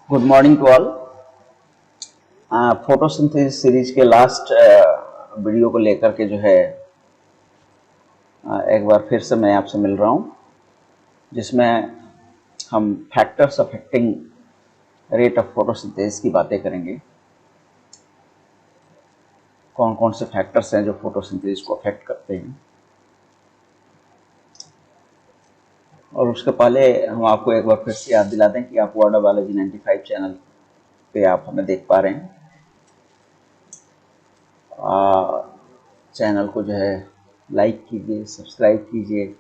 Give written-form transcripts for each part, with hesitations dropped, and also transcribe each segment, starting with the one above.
Good morning to all. Photosynthesis series के last video को लेकर के जो है एक बार फिर से मैं आपसे मिल रहा हूँ, जिसमें हम factors affecting rate of photosynthesis की बातें करेंगे। कौन कौन से फैक्टर्स हैं जो फोटोसिंथेसिस को अफेक्ट करते हैं। और उसके पहले हम आपको एक बार फिर से याद दिला दें कि आप वर्ड ऑफ बायोलॉजी 95 चैनल पे आप हमें देख पा रहे हैं। चैनल को जो है लाइक कीजिए, सब्सक्राइब कीजिए,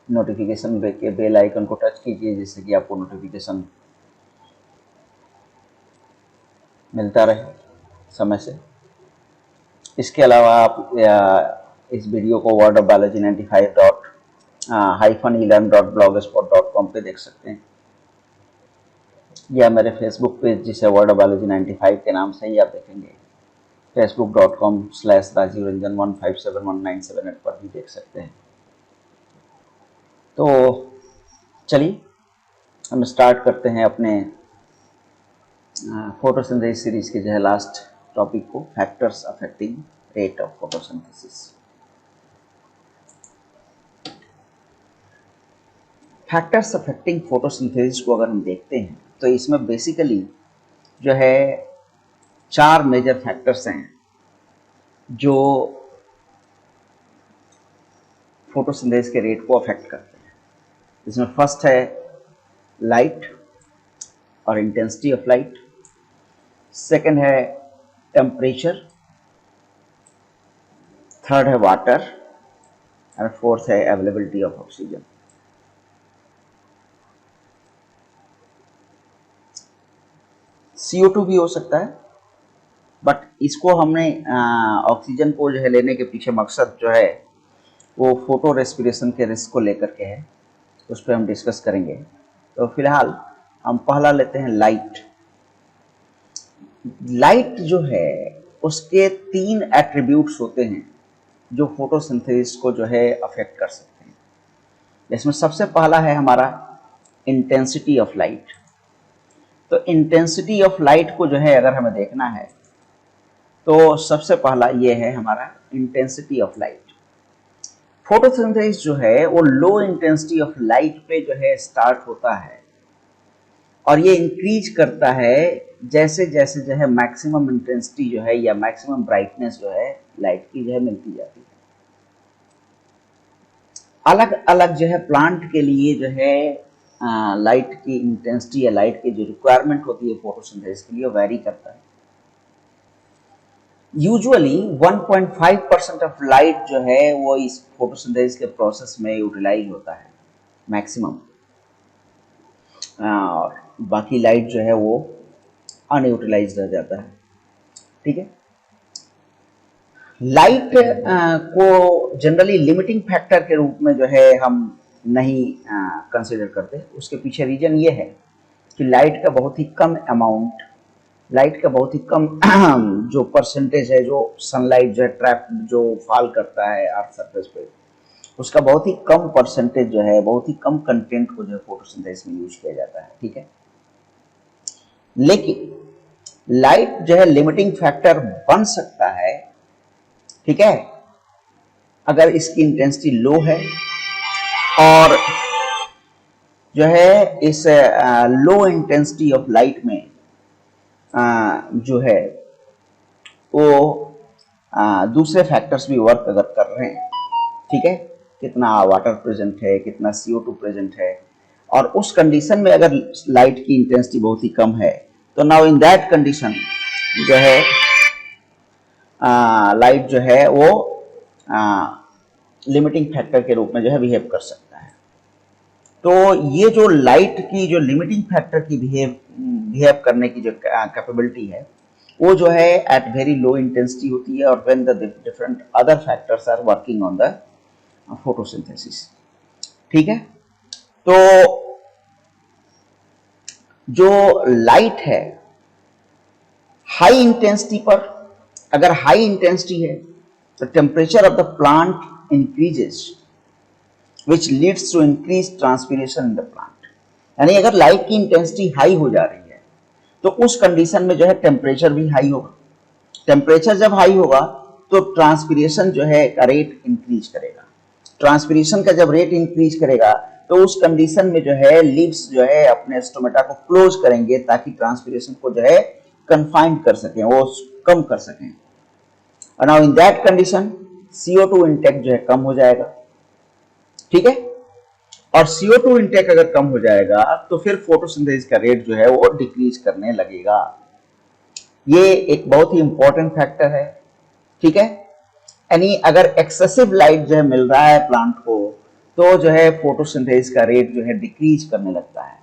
नोटिफिकेशन के बेल आइकन को टच कीजिए, जिससे कि आपको नोटिफिकेशन मिलता रहे समय से। इसके अलावा आप इस वीडियो को वर्ड ऑफ बायोलॉजी 95.-elearn.blogspot.com पे देख सकते हैं, या मेरे फेसबुक पेज जिसे वर्ड ऑफ बायोलॉजी 95 के नाम से ही आप देखेंगे, facebook.com/rajiv-ranjan157197 पर भी देख सकते हैं। तो चलिए हम स्टार्ट करते हैं अपने फोटोसिंथेसिस सीरीज के जो है लास्ट टॉपिक को, factors affecting rate of photosynthesis. Factors affecting photosynthesis को अगर हम देखते हैं तो इसमें बेसिकली जो है 4 मेजर फैक्टर्स हैं जो फोटोसिंथेसिस के रेट को अफेक्ट करते हैं। इसमें फर्स्ट है लाइट और इंटेंसिटी ऑफ लाइट, सेकंड है टेम्परेचर, थर्ड है वाटर और फोर्थ है अवेलेबिलिटी ऑफ ऑक्सीजन। CO2 भी हो सकता है, बट इसको हमने ऑक्सीजन को जो है लेने के पीछे मकसद जो है वो फोटो रेस्पिरेशन के रिस्क को लेकर के है, उस पर हम डिस्कस करेंगे। तो फिलहाल हम पहला लेते हैं लाइट। लाइट जो है उसके 3 एट्रीब्यूट्स होते हैं जो फोटोसिंथेसिस को जो है अफेक्ट कर सकते हैं। इसमें सबसे पहला है हमारा इंटेंसिटी ऑफ लाइट। तो इंटेंसिटी ऑफ लाइट को जो है अगर हमें देखना है तो सबसे पहला ये है हमारा इंटेंसिटी ऑफ लाइट। फोटोसिंथेसिस जो है वो लो इंटेंसिटी ऑफ लाइट पे जो है स्टार्ट होता है और ये इंक्रीज करता है जैसे जैसे जो है मैक्सिमम इंटेंसिटी जो है या मैक्सिमम ब्राइटनेस जो है लाइट की जो है मिलती जाती है। अलग अलग जो है प्लांट के लिए जो है लाइट की इंटेंसिटी या लाइट की जो रिक्वायरमेंट होती है फोटोसिंथेसिस के लिए वेरी करता है। यूजुअली 1.5% ऑफ लाइट जो है वो इस फोटोसिंथेसिस के प्रोसेस में यूटिलाइज होता है मैक्सिमम, और बाकी लाइट जो है वो अनयूटिलाइज रह जाता है। ठीक है, लाइट को जनरली लिमिटिंग फैक्टर के रूप में जो है हम नहीं कंसिडर करते। उसके पीछे रीजन ये है कि लाइट का बहुत ही कम अमाउंट, लाइट का बहुत ही कम जो परसेंटेज है जो सनलाइट जो है ट्रैप जो फॉल करता है अर्थ सरफेस पे, उसका बहुत ही कम परसेंटेज जो है, बहुत ही कम कंटेंट को जो है फोटोसिंथेसिस में यूज किया जाता है। ठीक है, लेकिन लाइट जो है लिमिटिंग फैक्टर बन सकता है, ठीक है, अगर इसकी इंटेंसिटी लो है और जो है इस लो इंटेंसिटी ऑफ लाइट में जो है वो दूसरे फैक्टर्स भी वर्क अगर कर रहे हैं। ठीक है, कितना वाटर प्रेजेंट है, कितना CO2 प्रेजेंट है, और उस कंडीशन में अगर लाइट की इंटेंसिटी बहुत ही कम है तो नाउ इन दैट कंडीशन जो है लाइट जो है वो लिमिटिंग फैक्टर के रूप में जो है बिहेव कर सकता है। तो ये जो लाइट की जो लिमिटिंग फैक्टर की बिहेव करने की जो कैपेबिलिटी है वो जो है एट वेरी लो इंटेंसिटी होती है, और when the different other factors are working on the photosynthesis. ठीक है, तो जो लाइट है हाई इंटेंसिटी पर, अगर हाई इंटेंसिटी है तो temperature of the plant increases which leads to increase transpiration in the plant. यानी अगर लाइट की इंटेंसिटी हाई हो जा रही है तो उस कंडीशन में जो है टेम्परेचर भी हाई होगा। टेम्परेचर जब हाई होगा तो ट्रांसपीरेशन जो है का रेट इंक्रीज करेगा। ट्रांसपीरेशन का जब रेट इंक्रीज करेगा तो उस कंडीशन में जो है लिप्स जो है अपने स्टोमेटा को क्लोज करेंगे ताकि ट्रांसपीरेशन को जो है कन्फाइंड कर सकें, वो कम कर सकें। और now in that condition CO2 intake जो है कम हो जाएगा, ठीक है। और CO2 इंटेक अगर कम हो जाएगा तो फिर फोटोसिंथेसिस का रेट जो है वो डिक्रीज करने लगेगा। ये एक बहुत ही इंपॉर्टेंट फैक्टर है, ठीक है। यानी अगर एक्सेसिव लाइट जो है मिल रहा है प्लांट को तो जो है फोटोसिंथेसिस का रेट जो है डिक्रीज करने लगता है।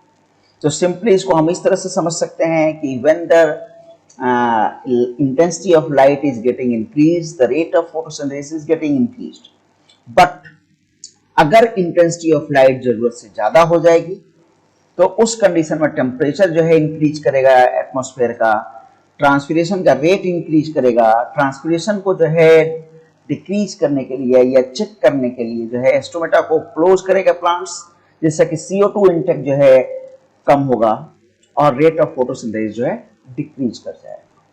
तो सिंपली इसको हम इस तरह से समझ सकते हैं कि when the intensity of light is getting increased, the rate of photosynthesis is getting increased. But अगर इंटेंसिटी ऑफ लाइट जरूरत से ज्यादा हो जाएगी तो उस कंडीशन में टेम्परेचर जो है इंक्रीज करेगा एटमॉस्फेयर का, ट्रांसपीरेशन का रेट इंक्रीज करेगा। ट्रांसपीरेशन को जो है डिक्रीज करने के लिए या चेक करने के लिए जो है स्टोमेटा को क्लोज करेगा प्लांट्स, जिससे कि CO2 इंटेक जो है कम होगा और रेट ऑफ फोटोसिंथेसिस जो है डिक्रीज कर जाएगा।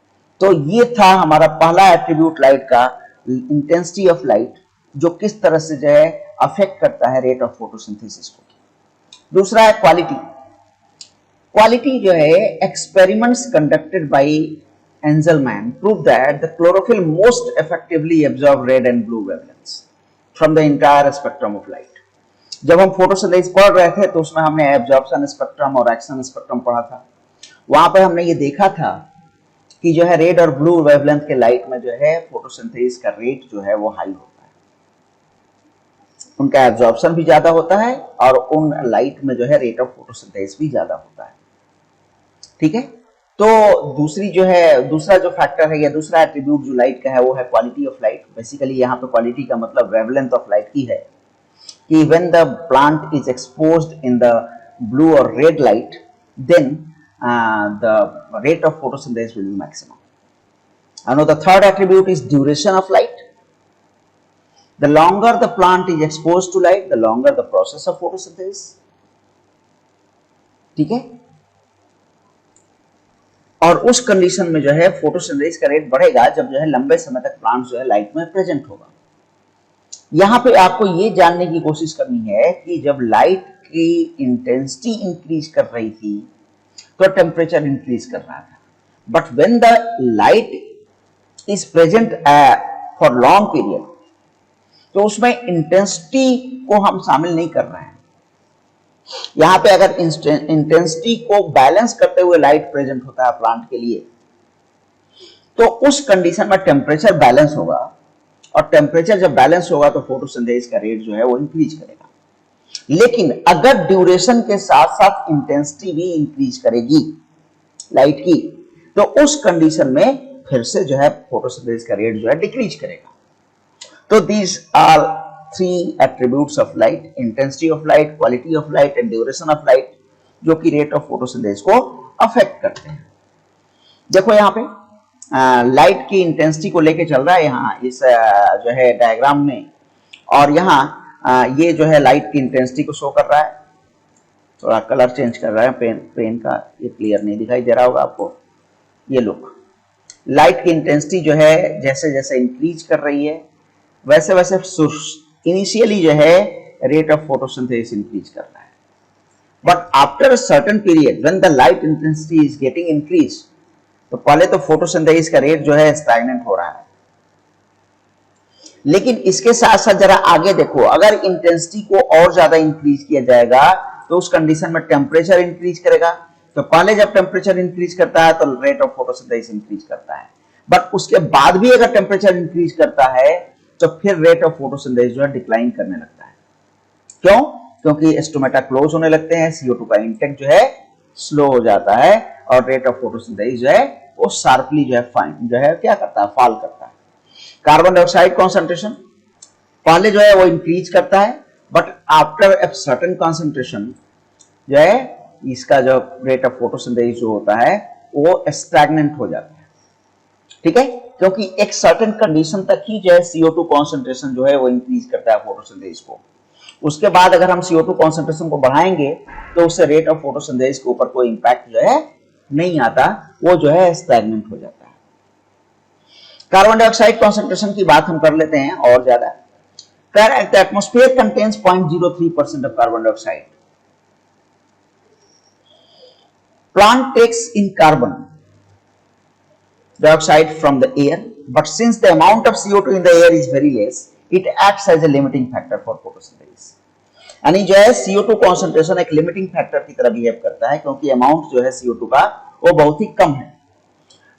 तो ये था हमारा पहला एट्रीब्यूट लाइट का, इंटेंसिटी ऑफ लाइट, जो किस तरह से जो है अफेक्ट करता है रेट ऑफ फोटोसिंथेसिस को। दूसरा है क्वालिटी। क्वालिटी जो है experiments conducted by Angelman prove that the chlorophyll most effectively absorb red and blue wavelengths from the entire spectrum of light. जब हम फोटोसिंथेसिस पढ़ रहे थे तो उसमें हमने एब्जॉर्प्शन स्पेक्ट्रम और एक्शन स्पेक्ट्रम पढ़ा था। वहां पे हमने ये देखा था कि जो है रेड और ब्लू वेवलेंथ के लाइट में जो है फोटोसिंथेसिस का रेट जो है वो हाई होता है, उनका एब्जॉर्प्शन भी ज्यादा होता है और उन लाइट में जो है रेट ऑफ फोटोसिंथेसिस भी ज्यादा होता है, ठीक है। तो दूसरा जो फैक्टर है या दूसरा एट्रीब्यूट जो लाइट का है वो है क्वालिटी ऑफ लाइट। बेसिकली यहाँ पे क्वालिटी का मतलब वेवलेंथ ऑफ लाइट की है कि when the plant is exposed in the blue और red light then the rate of photosynthesis will be maximum. And now the third attribute is duration of light. The longer the plant is exposed to light, the longer the process of photosynthesis. ठीक है। और उस condition में जो है photosynthesis का rate बढ़ेगा जब जो है लंबे समय तक प्लांट जो है लाइट में प्रेजेंट होगा। यहां पे आपको ये जानने की कोशिश करनी है कि जब लाइट की इंटेंसिटी इंक्रीज कर रही थी तो टेम्परेचर इंक्रीज कर रहा था, but when the light is present for long period तो उसमें इंटेंसिटी को हम शामिल नहीं कर रहे हैं। यहां पे अगर इंटेंसिटी को बैलेंस करते हुए लाइट प्रेजेंट होता है प्लांट के लिए तो उस कंडीशन में टेम्परेचर बैलेंस होगा, और टेम्परेचर जब बैलेंस होगा तो फोटोसिंथेसिस का रेट जो है वो इंक्रीज करेगा। लेकिन अगर ड्यूरेशन के साथ साथ इंटेंसिटी भी इंक्रीज करेगी लाइट की तो उस कंडीशन में फिर से जो है फोटोसिंथेसिस का रेट जो है डिक्रीज करेगा। तो these are three attributes of light, intensity of light, quality of light and duration of light, जो कि रेट ऑफ फोटोसिंथेसिस को अफेक्ट करते हैं। देखो यहाँ पे लाइट की इंटेंसिटी को लेके चल रहा है यहाँ इस जो है डायग्राम में, और यहाँ ये जो है लाइट की इंटेंसिटी को शो कर रहा है। थोड़ा कलर चेंज कर रहा है पेन का, ये क्लियर नहीं दिखाई दे रहा होगा आपको। ये लुक, लाइट की इंटेंसिटी जो है जैसे जैसे इंक्रीज कर रही है वैसे वैसे इनिशियली जो है रेट ऑफ फोटोसिंथेसिस इंक्रीज कर रहा है, but after a certain period when the light intensity is getting increase तो पहले तो फोटोसिंथेसिस का रेट जो है स्टैग्नेंट हो रहा है। लेकिन इसके साथ साथ जरा आगे देखो, अगर इंटेंसिटी को और ज्यादा इंक्रीज किया जाएगा तो उस कंडीशन में टेम्परेचर इंक्रीज करेगा। तो पहले जब टेम्परेचर इंक्रीज करता है तो रेट ऑफ फोटोसिंथेसिस इंक्रीज करता है, बट उसके बाद भी अगर टेम्परेचर इंक्रीज करता है तो फिर रेट ऑफ फोटोसिंथेसिस जो है डिक्लाइन करने लगता है। क्यों? क्योंकि स्टोमेटा क्लोज होने लगते हैं, CO2 का इंटेक जो है स्लो हो जाता है और रेट ऑफ फोटोसिंथेसिस जो है वो शार्पली जो है क्या करता है, फॉल करता है। कार्बन डाइऑक्साइड कॉन्सेंट्रेशन पहले जो है वो इंक्रीज करता है, but after a certain concentration जो है इसका जो रेट ऑफ फोटोसिंथेसिस जो होता है वो स्टैग्नेंट हो जाता है, ठीक है। क्योंकि एक सर्टेन कंडीशन तक ही जो है CO2 कॉन्सेंट्रेशन जो है वो इंक्रीज करता है फोटोसिंथेसिस को। उसके बाद अगर हम CO2 कॉन्सेंट्रेशन को बढ़ाएंगे तो उससे रेट ऑफ फोटोसिंथेसिस के ऊपर कोई इंपैक्ट जो है नहीं आता, वो जो है स्टैग्नेंट हो जाता है। कार्बन डाइऑक्साइड कॉन्सेंट्रेशन की बात हम कर लेते हैं और ज्यादा। The atmosphere contains 0.03% of carbon dioxide. Plant takes in carbon dioxide from the air, but since the amount of CO2 in the air is very less, it acts as a limiting factor for photosynthesis. यानी जो है CO2 concentration एक limiting factor की तरह behave करता है, क्योंकि amount जो है CO2 का वो बहुत ही कम है।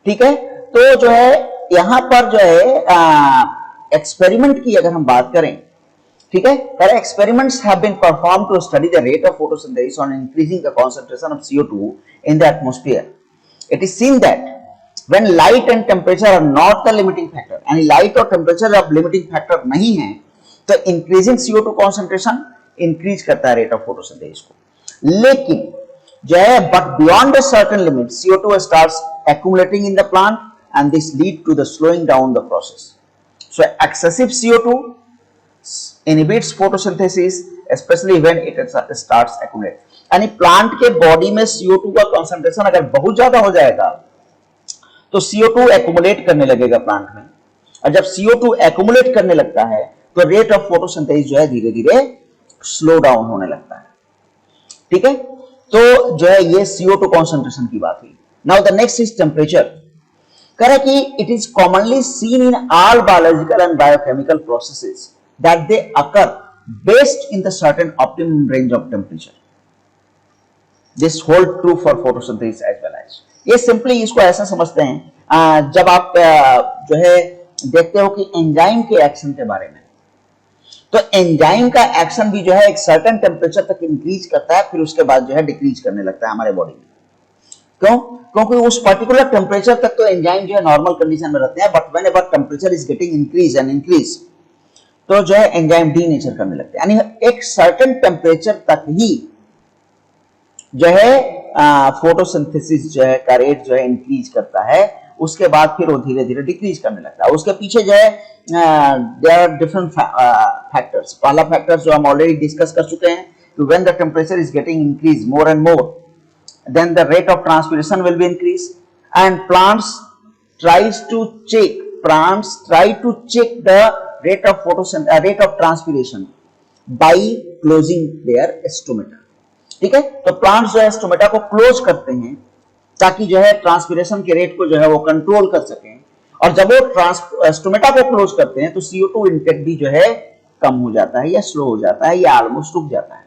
ठीक है, तो जो है यहां पर जो है एक्सपेरिमेंट की अगर हम बात करें, ठीक है, experiments have been performed to study the rate of photosynthesis on increasing the concentration of CO2 in the atmosphere. It is seen that when light and temperature are not the limiting factor, यानी light और temperature जब limiting factor नहीं है, तो increasing CO2 concentration increase करता है rate of photosynthesis को। लेकिन जो है but beyond a certain limit, CO2 starts accumulating in the plant and this lead to the slowing down the process. So excessive CO2 inhibits photosynthesis, especially when it starts accumulate. यानी plant के body में CO2 का concentration अगर बहुत ज्यादा हो जाएगा तो CO2 एक्यूमुलेट करने लगेगा प्लांट में, और जब CO2 एक्यूमुलेट करने लगता है तो रेट ऑफ फोटोसिंथेसिस जो है धीरे धीरे स्लो डाउन होने लगता है। ठीक है, तो जो है ये CO2 कॉन्सेंट्रेशन की बात हुई। Now the next is temperature. कह रहा है कि it is commonly seen in all biological and biochemical processes that they occur based in the certain optimum range of temperature. This hold true for photosynthesis as well as. ये simply इसको ऐसा समझते हैं, जब आप जो है देखते हो कि एंजाइम के एक्शन के बारे में, तो एंजाइम का एक्शन भी जो है एक सर्टेन टेम्परेचर तक इंक्रीज करता है, फिर उसके बाद जो है डिक्रीज करने लगता है हमारे बॉडी में। क्यों? क्योंकि उस पर्टिकुलर टेम्परेचर तक तो एंजाइम जो है नॉर्मल कंडीशन में रहते हैं, but when ever temperature is getting increase and increase, तो जो है एंजाइम डीनेचर करने लगते हैं। यानी एक सर्टेन टेम्परेचर तक ही जो है फोटोसिंथेसिस जो है का रेट जो है इंक्रीज करता है, उसके बाद फिर वो धीरे धीरे डिक्रीज करने लगता है। उसके पीछे जो है देयर आर डिफरेंट फैक्टर्स। पहला फैक्टर जो हम ऑलरेडी डिस्कस कर चुके हैं कि when the temperature is getting increase more and more, then the rate of transpiration will be increase and plants try to check the rate of transpiration by closing their stomata. ठीक है, तो plants जो है stomata को close करते हैं ताकि जो है ट्रांसपिरेशन के रेट को जो है वो कंट्रोल कर सकें, और जब वो स्टोमेटा को क्लोज करते हैं तो CO2 इनटेक भी जो है कम हो जाता है या स्लो हो जाता है या ऑलमोस्ट रुक जाता है।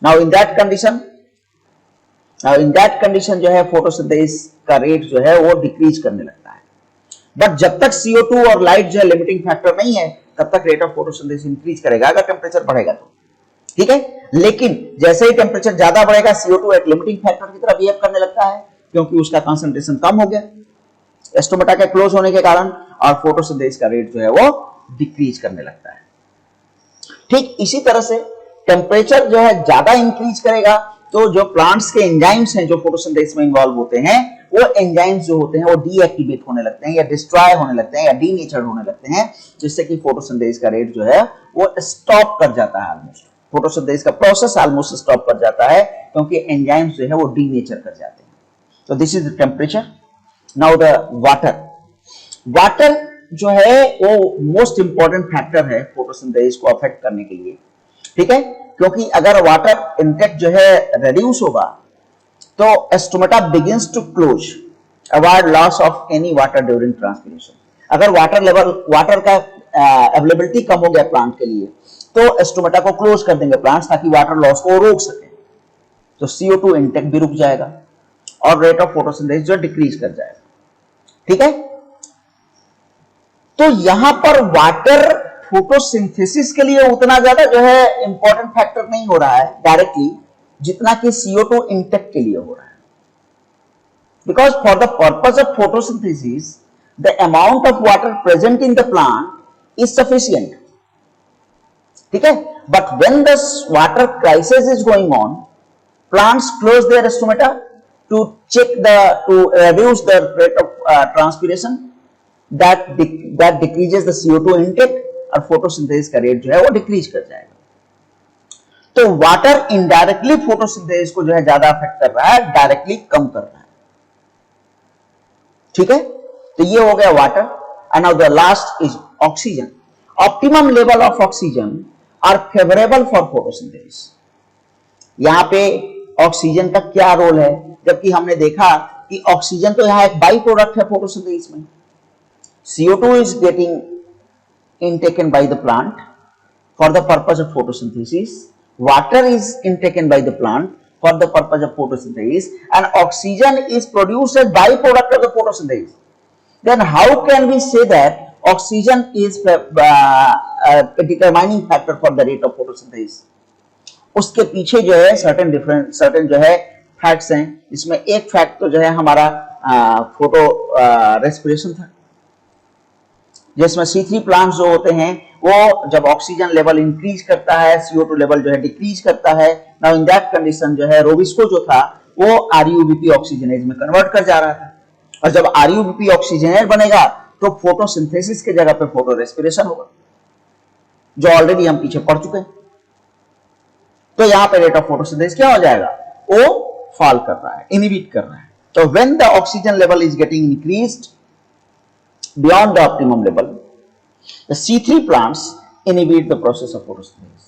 नाउ इन दैट कंडीशन जो है फोटोसिंथेसिस का रेट जो है वो डिक्रीज करने लगता है। बट जब तक CO2 और लाइट जो है लिमिटिंग फैक्टर नहीं है, तब तक रेट ऑफ फोटोसिंथेसिस इंक्रीज करेगा अगर टेम्परेचर बढ़ेगा तो। ठीक है, लेकिन जैसे ही टेम्परेचर ज्यादा बढ़ेगा CO2 एक लिमिटिंग फैक्टर की तरह बिहेव करने लगता है, क्योंकि उसका कंसंट्रेशन कम हो गया स्टोमेटा के क्लोज होने के कारण, और फोटोसिंथेसिस का रेट जो है वो डिक्रीज करने लगता है। ठीक इसी तरह से टेम्परेचर जो है ज्यादा इंक्रीज करेगा तो जो प्लांट्स के एंजाइम्स हैं जो फोटोसिंथेसिस में इन्वॉल्व होते हैं, वो एंजाइम्स जो होते हैं वो डीएक्टिवेट होने लगते हैं या डिस्ट्रॉय होने लगते हैं या डीनेचर्ड होने लगते हैं, जिससे कि फोटोसिंथेसिस का रेट जो है वो स्टॉप कर जाता है। ऑलमोस्ट फोटोसिंथेसिस का प्रोसेस ऑलमोस्ट स्टॉप कर जाता है, क्योंकि एंजाइम्स जो है वो डीनेचर कर जाते हैं। तो this is the temperature. Now the water जो है वो मोस्ट इंपॉर्टेंट फैक्टर है फोटोसिंथेसिस को अफेक्ट करने के लिए। ठीक है, क्योंकि अगर वाटर इंटेक जो है रेड्यूस होगा तो stomata begins to close, avoid loss of any water during transpiration. अगर वाटर का अवेलेबिलिटी कम हो गया प्लांट के लिए, तो स्टोमेटा को क्लोज कर देंगे प्लांट्स ताकि वाटर लॉस को रोक सके, तो CO2 इंटेक भी रुक जाएगा और रेट ऑफ फोटोसिंथेसिस जो डिक्रीज कर जाएगा। ठीक है, तो यहां पर वाटर फोटोसिंथेसिस के लिए उतना ज्यादा जो है इंपॉर्टेंट फैक्टर नहीं हो रहा है डायरेक्टली, जितना कि CO2 इंटेक के लिए हो रहा है। Because for the purpose of photosynthesis the amount of water present in the plant is sufficient. ठीक है, but when the water crisis is going on, plants close their stomata to reduce the rate of transpiration that decreases the CO2 intake, और photosynthesis का rate जो है वो decrease कर जाएगा। तो वाटर इनडायरेक्टली फोटोसिंथेसिस को जो है ज्यादा अफेक्ट कर रहा है, डायरेक्टली कम कर रहा है। ठीक है, तो ये हो गया water. And now the last is oxygen. Optimum level of oxygen are favourable for photosynthesis. यहां पे ऑक्सीजन का क्या रोल है, जबकि हमने देखा कि ऑक्सीजन तो यहां एक बाई प्रोडक्ट है फोटोसिंथेसिस में। CO2 is getting intaken by the plant for the purpose of photosynthesis. Water is intaken by the plant for the purpose of photosynthesis, and oxygen is produced as byproduct of the photosynthesis. Then how can we say that oxygen is a determining factor for the rate of photosynthesis? उसके पीछे जो है certain जो है facts हैं। इसमें एक fact तो जो है हमारा फोटो रेस्पिरेशन था, जिसमें C3 प्लांट्स जो होते हैं वो जब ऑक्सीजन लेवल इंक्रीज करता है, CO2 लेवल जो है डिक्रीज करता है। नाउ इन दैट कंडीशन जो है रोबिस्को जो था वो RUBP ऑक्सीजनेज में कन्वर्ट कर जा रहा था, और जब RUBP ऑक्सीजनेज बनेगा तो फोटोसिंथेसिस के जगह पे फोटो रेस्पिरेशन होगा, जो ऑलरेडी हम पीछे पढ़ चुके हैं। तो यहां पे रेट ऑफ फोटोसिंथेसिस क्या हो जाएगा, वो फॉल कर रहा है, इनहिबिट कर रहा है। तो when the oxygen level is getting increased beyond the optimum level, the C3 plants inhibit the process of photosynthesis.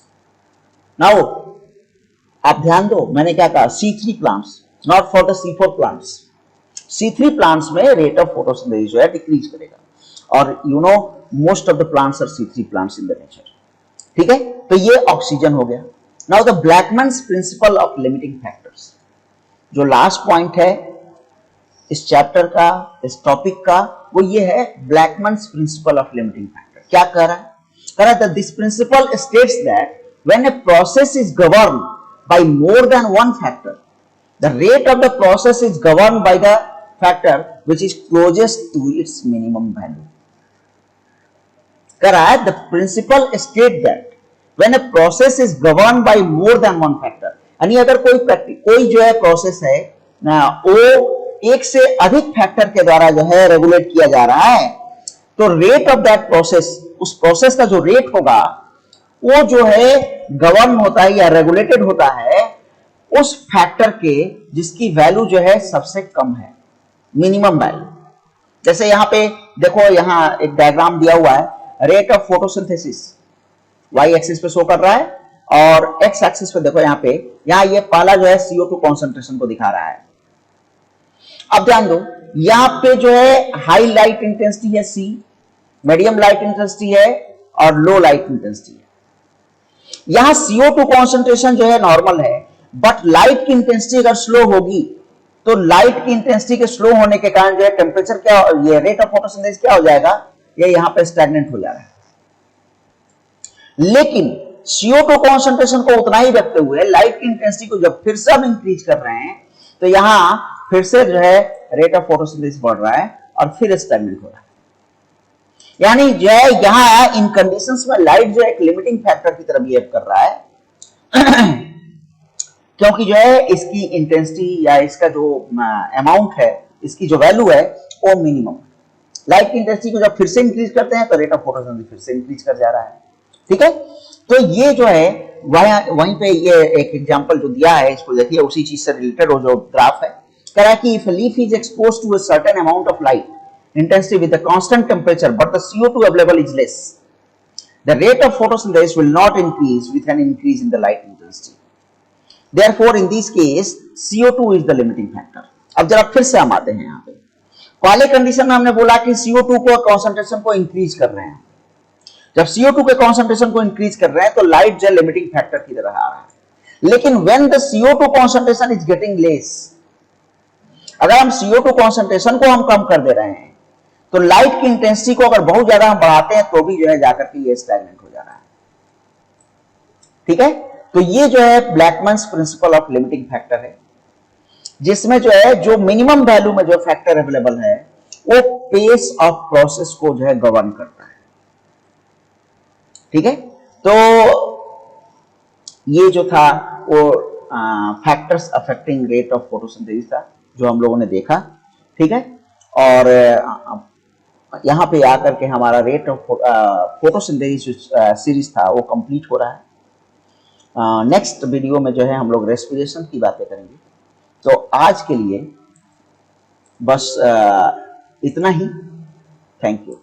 Now, आप ध्यान दो, मैंने क्या कहा, C3 plants, not for the C4 plants. C3 plants में rate of photosynthesis जो है decrease करेगा, और you know most of the plants are C3 plants in the nature. ठीक है, तो ये ऑक्सीजन हो गया। Now the Blackman's principle of limiting factors, जो लास्ट पॉइंट है इस चैप्टर का, इस टॉपिक का, वो ये है Blackman's principle of limiting factor. क्या कह रहा है, कह रहा है this principle states that when a process is govern by more than one factor, the rate of the process is govern by the factor which is closest to its minimum value. कह रहा है the principle state that when a process is govern by more than one factor, यानी अगर कोई जो है process है ना, वो एक से अधिक फैक्टर के द्वारा जो है रेगुलेट किया जा रहा है, तो रेट ऑफ दैट प्रोसेस, उस प्रोसेस का जो रेट होगा वो जो है गवर्न होता है या रेगुलेटेड होता है उस फैक्टर के जिसकी वैल्यू जो है सबसे कम है, मिनिमम वैल्यू। जैसे यहां पे देखो, यहां एक डायग्राम दिया हुआ है, rate of photosynthesis Y axis पे शो कर रहा है, और एक्स एक्सिस पे देखो यहां पे, यहां ये पहला जो है CO2 कॉन्सेंट्रेशन को दिखा रहा है। अब ध्यान दो, यहां पे जो है हाई लाइट इंटेंसिटी है C, मीडियम लाइट इंटेंसिटी है, और लो लाइट इंटेंसिटी है। यहां CO2 कॉन्सेंट्रेशन जो है नॉर्मल है, बट लाइट की इंटेंसिटी अगर स्लो होगी तो लाइट की इंटेंसिटी के स्लो होने के कारण जो है टेम्परेचर क्या, ये रेट ऑफ फोटोसिंथेसिस क्या हो जाएगा, ये यहां पे स्टैग्नेंट हो जा रहा है। लेकिन CO2 कॉन्सेंट्रेशन को उतना ही रखते हुए लाइट की इंटेंसिटी को जब फिर से हम इंक्रीज कर रहे हैं, तो यहां फिर से जो है रेट ऑफ फोटोसिंथेसिस बढ़ रहा है और फिर स्टैग्नेंट हो रहा है। यानी जो है यहां इन कंडीशंस में लाइट जो है एक लिमिटिंग फैक्टर की तरह बिहेव कर रहा है क्योंकि जो है इसकी इंटेंसिटी या इसका जो अमाउंट है, इसकी जो वैल्यू है वो मिनिमम। लाइट की इंटेंसिटी को जब फिर से इंक्रीज करते हैं तो रेट ऑफ फोटोसिंथेसिस फिर से इंक्रीज कर जा रहा है। ठीक है, तो ये जो है वहीं पे ये एक एग्जांपल जो दिया है, इसको देखिए, उसी चीज से रिलेटेड वो जो ग्राफ है, कह रहा है कि if a leaf is exposed to a certain amount of light intensity with a constant temperature but the CO2 available is less, the rate of photosynthesis will not increase with an increase in the light intensity. Therefore, in this case, CO2 is the limiting factor. अब जरा फिर से हम आते हैं यहाँ पे, पहले कंडीशन में हमने बोला कि CO2 को कॉन्सेंट्रेशन को इंक्रीज कर रहे हैं। जब CO2 के कॉन्सेंट्रेशन को इंक्रीज कर रहे हैं तो लाइट जो लिमिटिंग फैक्टर की तरह आ रहा है। लेकिन when the CO2 concentration is getting less, अगर हम CO2 कॉन्सेंट्रेशन को हम कम कर दे रहे हैं तो लाइट की इंटेंसिटी को अगर बहुत ज्यादा हम बढ़ाते हैं तो भी जो है जाकर के ये स्टैग्नेंट हो जा रहा है। ठीक है, तो ये जो है Blackman's principle of limiting factor है, जिसमें जो है जो मिनिमम वैल्यू में जो फैक्टर अवेलेबल है वो पेस ऑफ प्रोसेस को जो है गवर्न करता है। ठीक है, तो ये जो था वो factors affecting rate of photosynthesis था जो हम लोगों ने देखा। ठीक है, और यहां पे आकर के हमारा रेट ऑफ फोटोसिंथेसिस सीरीज था वो कंप्लीट हो रहा है। नेक्स्ट वीडियो में जो है हम लोग रेस्पिरेशन की बातें करेंगे। तो आज के लिए बस इतना ही। Thank you.